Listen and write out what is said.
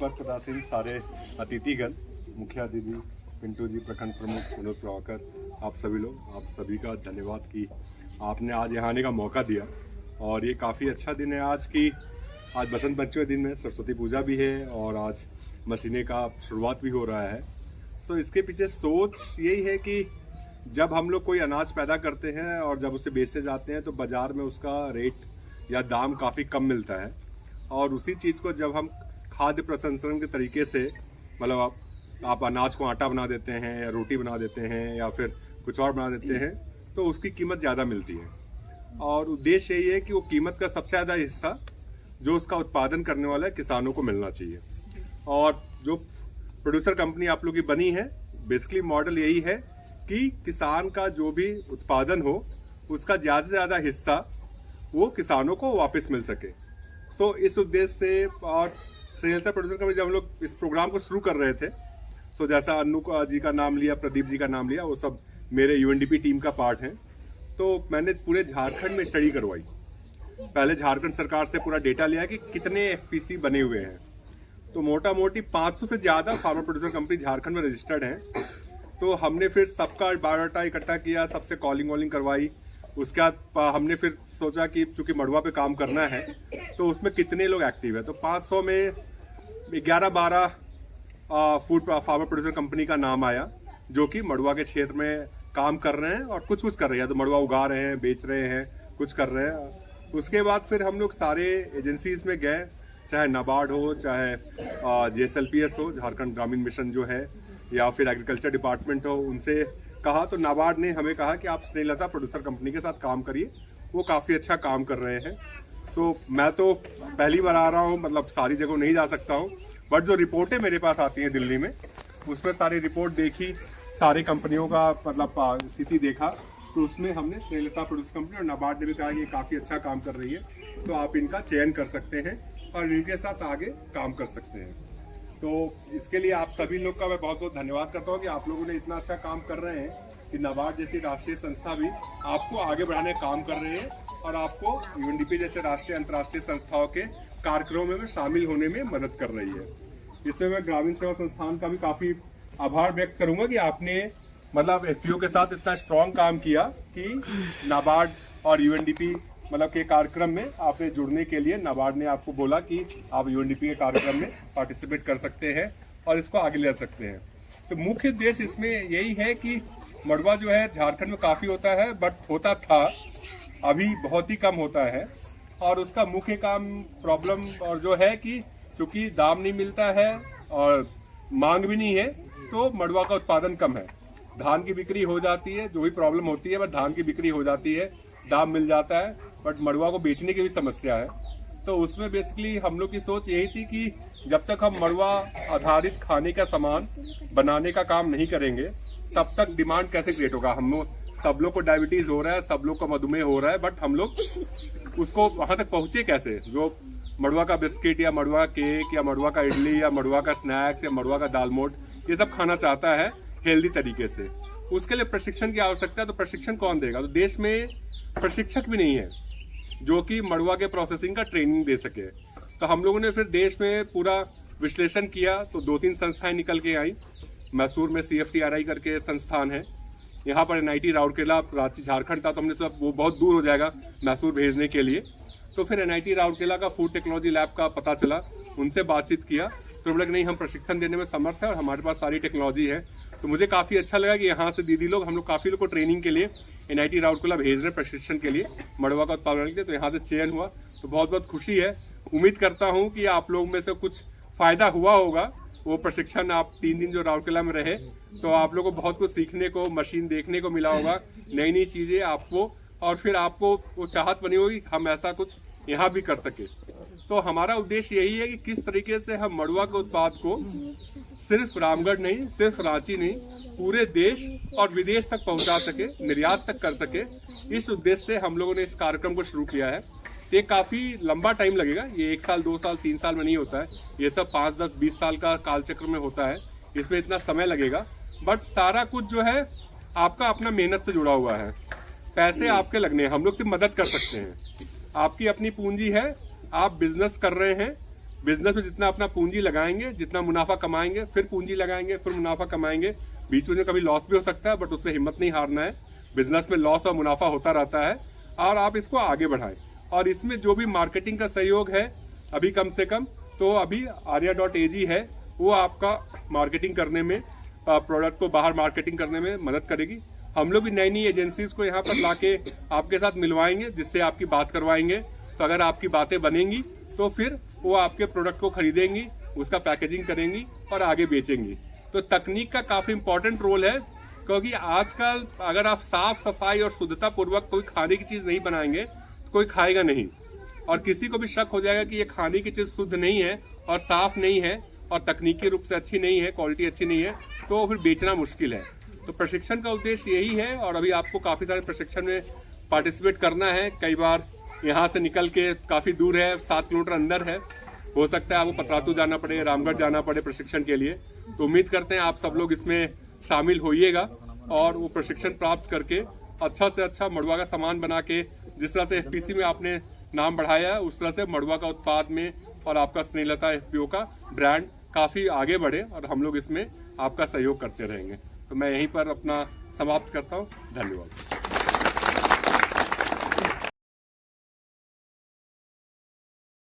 पर पदासीन सारे अतिथिगण, मुखिया दीदी, पिंटू जी, प्रखंड प्रमुख विनोद प्रभाकर, आप सभी लोग, आप सभी का धन्यवाद कि आपने आज यहाँ आने का मौका दिया। और ये काफ़ी अच्छा दिन है आज की, आज बसंत पंचमी दिन में सरस्वती पूजा भी है और आज मशीने का शुरुआत भी हो रहा है। सो इसके पीछे सोच यही है कि जब हम लोग कोई अनाज पैदा करते हैं और जब उसे बेचते जाते हैं तो बाज़ार में उसका रेट या दाम काफ़ी कम मिलता है, और उसी चीज़ को जब हम खाद्य प्रसंस्करण के तरीके से, मतलब आप अनाज को आटा बना देते हैं या रोटी बना देते हैं या फिर कुछ और बना देते हैं, तो उसकी कीमत ज़्यादा मिलती है। और उद्देश्य यही है कि वो कीमत का सबसे ज़्यादा हिस्सा जो उसका उत्पादन करने वाला है किसानों को मिलना चाहिए। और जो प्रोड्यूसर कंपनी आप लोग की बनी है, बेसिकली मॉडल यही है कि किसान का जो भी उत्पादन हो उसका ज़्यादा से ज़्यादा हिस्सा वो किसानों को वापस मिल सके। सो इस उद्देश्य से और स्नेहलता प्रोड्यूसर कंपनी जब हम लोग इस प्रोग्राम को शुरू कर रहे थे, सो जैसा अन्नू जी का नाम लिया, प्रदीप जी का नाम लिया, वो सब मेरे यूएनडीपी टीम का पार्ट हैं। तो मैंने पूरे झारखंड में स्टडी करवाई। पहले झारखंड सरकार से पूरा डेटा लिया कि कितने एफपीसी बने हुए हैं। तो मोटा मोटी 500 से ज़्यादा फार्मर प्रोड्यूसर कंपनी झारखंड में रजिस्टर्ड हैं। तो हमने फिर सबका बायोडाटा इकट्ठा किया, सबसे कॉलिंग वॉलिंग करवाई। उसके बाद हमने फिर सोचा कि चूंकि मड़ुआ पे काम करना है तो उसमें कितने लोग एक्टिव है। तो 500 में 11-12 फूड फार्मर प्रोड्यूसर कंपनी का नाम आया जो कि मड़ुआ के क्षेत्र में काम कर रहे हैं और कुछ कर रहे हैं, तो मड़ुआ उगा रहे हैं, बेच रहे हैं, कुछ कर रहे हैं। उसके बाद फिर हम लोग सारे एजेंसीज में गए, चाहे नाबार्ड हो, चाहे JSLPS हो, झारखंड ग्रामीण मिशन जो है, या फिर एग्रीकल्चर डिपार्टमेंट हो, उनसे कहा। तो नाबार्ड ने हमें कहा कि आप स्नेहलता प्रोड्यूसर कंपनी के साथ काम करिए, वो काफ़ी अच्छा काम कर रहे हैं। सो मैं तो पहली बार आ रहा हूँ, मतलब सारी जगह नहीं जा सकता हूँ, बट जो रिपोर्टें मेरे पास आती हैं दिल्ली में, उसमें सारी रिपोर्ट देखी, सारी कंपनियों का मतलब स्थिति देखा, तो उसमें हमने स्नेहलता प्रोड्यूसर कंपनी और नाबार्ड ने भी कहा कि ये काफ़ी अच्छा काम कर रही है, तो आप इनका चयन कर सकते हैं और इनके साथ आगे काम कर सकते हैं। तो इसके लिए आप सभी लोग का मैं बहुत बहुत धन्यवाद करता हूँ कि आप लोगों ने इतना अच्छा काम कर रहे हैं कि नाबार्ड जैसी राष्ट्रीय संस्था भी आपको आगे बढ़ाने का काम कर रहे हैं और आपको यूएनडीपी जैसे राष्ट्रीय अंतर्राष्ट्रीय संस्थाओं के कार्यक्रमों में शामिल होने में मदद कर रही है। इसमें मैं ग्रामीण सेवा संस्थान का भी काफ़ी आभार व्यक्त करूंगा कि आपने मतलब एफपीओ के साथ इतना स्ट्रॉन्ग काम किया कि नाबार्ड और यूएनडीपी मतलब के कार्यक्रम में आपने जुड़ने के लिए नाबार्ड ने आपको बोला कि आप यूएनडीपी के कार्यक्रम में पार्टिसिपेट कर सकते हैं और इसको आगे ले सकते हैं। तो मुख्य उद्देश्य इसमें यही है कि मड़ुआ जो है झारखंड में काफ़ी होता है, बट होता था, अभी बहुत ही कम होता है। और उसका मुख्य काम प्रॉब्लम और जो है कि चूंकि दाम नहीं मिलता है और मांग भी नहीं है, तो मड़ुआ का उत्पादन कम है। धान की बिक्री हो जाती है, जो भी प्रॉब्लम होती है, बट धान की बिक्री हो जाती है, दाम मिल जाता है, बट मड़ुआ को बेचने की भी समस्या है। तो उसमें बेसिकली हम लोग की सोच यही थी कि जब तक हम मड़ुआ आधारित खाने का सामान बनाने का काम नहीं करेंगे, तब तक डिमांड कैसे क्रिएट होगा। हम लोग सब लोग को डायबिटीज हो रहा है, सब लोग को मधुमेह हो रहा है, बट हम लोग उसको वहां तक पहुंचे कैसे। जो मड़ुआ का बिस्किट या मड़ुआ केक या मड़ुआ का इडली या मड़ुआ का स्नैक्स या मड़ुआ का दाल मोट ये सब खाना चाहता है हेल्दी तरीके से, उसके लिए प्रशिक्षण की आवश्यकता है। तो प्रशिक्षण कौन देगा? तो देश में प्रशिक्षक भी नहीं है जो कि मड़ुआ के प्रोसेसिंग का ट्रेनिंग दे सके। तो हम लोगों ने फिर देश में पूरा विश्लेषण किया, तो 2-3 संस्थाएं निकल के आई। मैसूर में CFTRI करके संस्थान है, यहाँ पर NIT राउरकेला, रांची झारखंड था, तो हमने सोचा वो बहुत दूर हो जाएगा मैसूर भेजने के लिए। तो फिर NIT राउरकेला का फूड टेक्नोलॉजी लैब का पता चला, उनसे बातचीत किया, तो बोला कि नहीं, हम प्रशिक्षण देने में समर्थ है और हमारे पास सारी टेक्नोलॉजी है। तो मुझे काफ़ी अच्छा लगा कि यहाँ से दीदी लोग, हम लोग काफ़ी लोग को ट्रेनिंग के लिए NIT राउरकेला भेज रहे हैं प्रशिक्षण के लिए मड़ुआ का उत्पादन के लिए। तो यहाँ से चयन हुआ, तो बहुत बहुत खुशी है। उम्मीद करता हूँ कि आप लोग में से कुछ फ़ायदा हुआ होगा। वो प्रशिक्षण आप 3 दिन जो राउरकेला में रहे, तो आप लोगों को बहुत कुछ सीखने को, मशीन देखने को मिला होगा, नई नई चीज़ें आपको, और फिर आपको वो चाहत बनी होगी हम ऐसा कुछ यहाँ भी कर सके। तो हमारा उद्देश्य यही है कि किस तरीके से हम मड़ुआ के उत्पाद को सिर्फ रामगढ़ नहीं, सिर्फ रांची नहीं, पूरे देश और विदेश तक पहुंचा सके, निर्यात तक कर सके। इस उद्देश्य से हम लोगों ने इस कार्यक्रम को शुरू किया है। तो ये काफ़ी लंबा टाइम लगेगा, ये 1 साल 2 साल 3 साल में नहीं होता है, ये सब 5, 10, 20 साल का कालचक्र में होता है। इसमें इतना समय लगेगा, बट सारा कुछ जो है आपका अपना मेहनत से जुड़ा हुआ है। पैसे आपके लगने हैं, हम लोग सिर्फ मदद कर सकते हैं। आपकी अपनी पूंजी है, आप बिजनेस कर रहे हैं, बिजनेस में जितना अपना पूंजी लगाएंगे, जितना मुनाफा कमाएंगे, फिर पूंजी लगाएंगे, फिर मुनाफा कमाएंगे, बीच में कभी लॉस भी हो सकता है, बट उससे हिम्मत नहीं हारना है। बिजनेस में लॉस और मुनाफा होता रहता है और आप इसको आगे बढ़ाएं। और इसमें जो भी मार्केटिंग का सहयोग है अभी कम से कम, तो अभी arya.ag है, वो आपका मार्केटिंग करने में, प्रोडक्ट को बाहर मार्केटिंग करने में मदद करेगी। हम लोग भी नई नई एजेंसीज को यहाँ पर लाके आपके साथ मिलवाएंगे, जिससे आपकी बात करवाएंगे। तो अगर आपकी बातें बनेंगी तो फिर वो आपके प्रोडक्ट को खरीदेंगी, उसका पैकेजिंग करेंगी और आगे बेचेंगी। तो तकनीक का काफ़ी इंपॉर्टेंट रोल है, क्योंकि आजकल अगर आप साफ सफाई और शुद्धता पूर्वक कोई खाने की चीज़ नहीं बनाएंगे तो कोई खाएगा नहीं, और किसी को भी शक हो जाएगा कि ये खाने की चीज़ शुद्ध नहीं है और साफ नहीं है और तकनीकी रूप से अच्छी नहीं है, क्वालिटी अच्छी नहीं है, तो फिर बेचना मुश्किल है। तो प्रशिक्षण का उद्देश्य यही है, और अभी आपको काफ़ी सारे प्रशिक्षण में पार्टिसिपेट करना है। कई बार यहाँ से निकल के काफ़ी दूर है, 7 किलोमीटर अंदर है, हो सकता है आपको पतरातू जाना पड़े, रामगढ़ जाना पड़े प्रशिक्षण के लिए। तो उम्मीद करते हैं आप सब लोग इसमें शामिल होइएगा और वो प्रशिक्षण प्राप्त करके अच्छा से अच्छा मड़ुआ का सामान बना के, जिस तरह से FPC में आपने नाम बढ़ाया है, उस तरह से मड़ुआ का उत्पाद में और आपका स्नेहलता FPO का ब्रांड काफ़ी आगे बढ़े, और हम लोग इसमें आपका सहयोग करते रहेंगे। तो मैं यहीं पर अपना समाप्त करता हूँ। धन्यवाद।